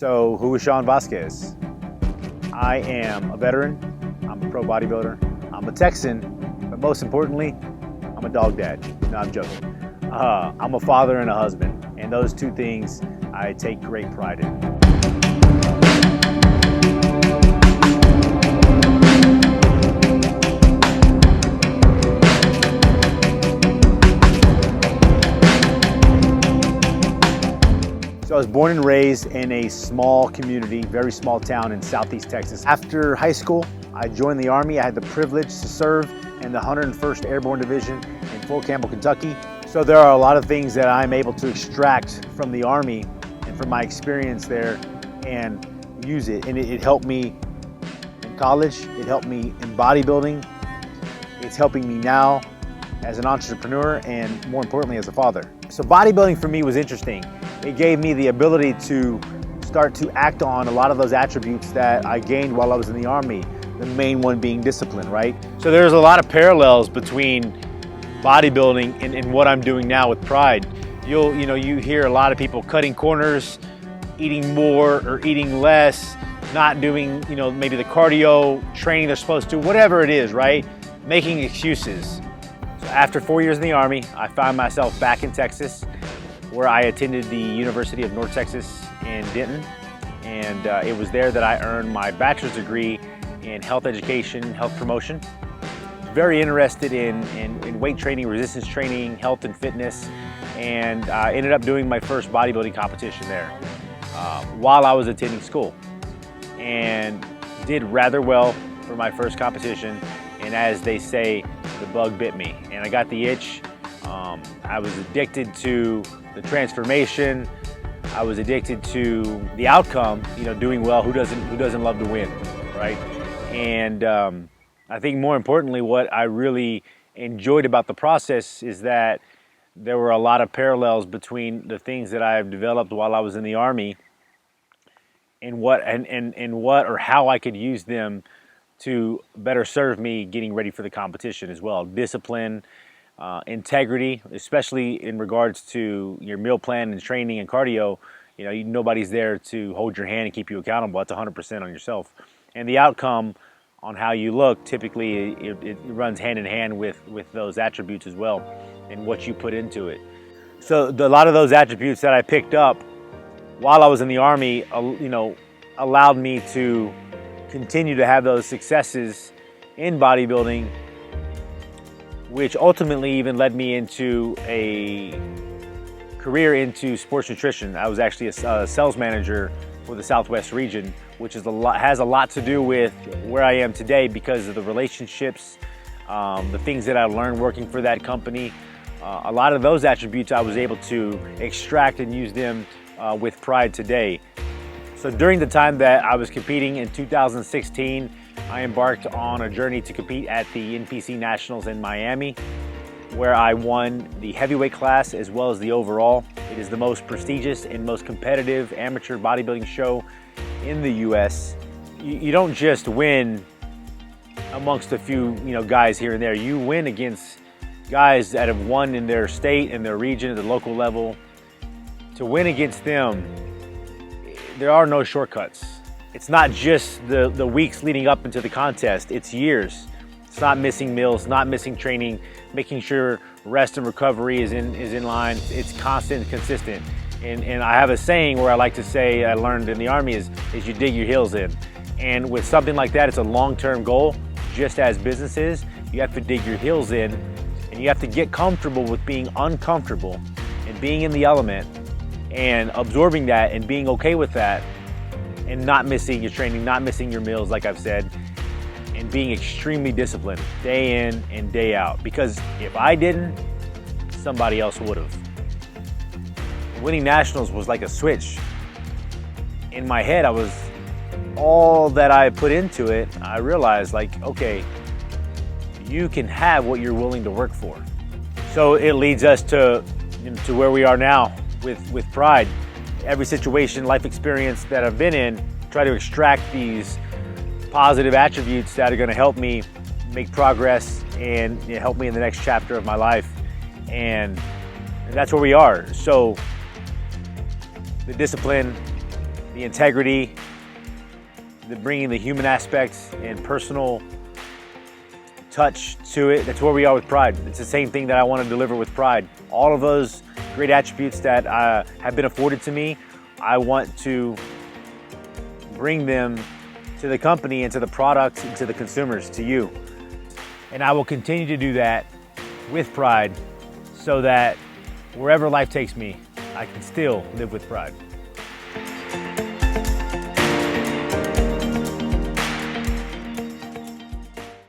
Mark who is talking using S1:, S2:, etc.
S1: So who is Shaun Vasquez? I am a veteran, I'm a pro bodybuilder, I'm a Texan, but most importantly, I'm a dog dad. No, I'm joking. I'm a father and a husband, and those two things I take great pride in. So I was born and raised in a small community, very small town in southeast Texas. After high school, I joined the Army. I had the privilege to serve in the 101st Airborne Division in Fort Campbell, Kentucky. So there are a lot of things that I'm able to extract from the Army and from my experience there and use it. And it helped me in college, it helped me in bodybuilding, it's helping me now as an entrepreneur and more importantly as a father. So bodybuilding for me was interesting. It gave me the ability to start to act on a lot of those attributes that I gained while I was in the Army, the main one being discipline, right? So there's a lot of parallels between bodybuilding and what I'm doing now with Pride. You hear a lot of people cutting corners, eating more or eating less, not doing, maybe the cardio training they're supposed to, whatever it is, right? Making excuses. So after 4 years in the Army, I found myself back in Texas, where I attended the University of North Texas in Denton. And it was there that I earned my bachelor's degree in health education, health promotion. Very interested in weight training, resistance training, health and fitness. And I ended up doing my first bodybuilding competition there while I was attending school. And did rather well for my first competition. And as they say, the bug bit me. And I got the itch. I was addicted to the transformation. I was addicted to the outcome, doing well. Who doesn't love to win, right? And I think more importantly, what I really enjoyed about the process is that there were a lot of parallels between the things that I've developed while I was in the Army and what or how I could use them to better serve me getting ready for the competition as well. Discipline, integrity, especially in regards to your meal plan and training and cardio. Nobody's there to hold your hand and keep you accountable. That's 100% on yourself. And the outcome on how you look, typically it runs hand in hand with those attributes as well and what you put into it. So a lot of those attributes that I picked up while I was in the Army, allowed me to continue to have those successes in bodybuilding, which ultimately even led me into a career into sports nutrition. I was actually a sales manager for the Southwest region, which has a lot to do with where I am today because of the relationships, the things that I learned working for that company. A lot of those attributes I was able to extract and use them with pride today. So during the time that I was competing in 2016, I embarked on a journey to compete at the NPC Nationals in Miami, where I won the heavyweight class as well as the overall. It is the most prestigious and most competitive amateur bodybuilding show in the US. You don't just win amongst a few guys here and there. You win against guys that have won in their state and their region at the local level. To win against them, there are no shortcuts. It's not just the weeks leading up into the contest, it's years. It's not missing meals, not missing training, making sure rest and recovery is in line. It's constant and consistent. And I have a saying where I like to say, I learned in the Army, is you dig your heels in. And with something like that, it's a long-term goal. Just as business is, you have to dig your heels in and you have to get comfortable with being uncomfortable and being in the element and absorbing that and being okay with that and not missing your training, not missing your meals, like I've said, and being extremely disciplined day in and day out. Because if I didn't, somebody else would have. Winning nationals was like a switch. In my head, all that I put into it, I realized okay, you can have what you're willing to work for. So it leads us to where we are now with Pride. Every situation, life experience that I've been in, try to extract these positive attributes that are going to help me make progress and help me in the next chapter of my life. And that's where we are. So the discipline, the integrity, bringing the human aspects and personal touch to it. That's where we are with Pride. It's the same thing that I want to deliver with Pride. All of those great attributes that have been afforded to me, I want to bring them to the company and to the products and to the consumers, to you. And I will continue to do that with Pride so that wherever life takes me, I can still live with pride.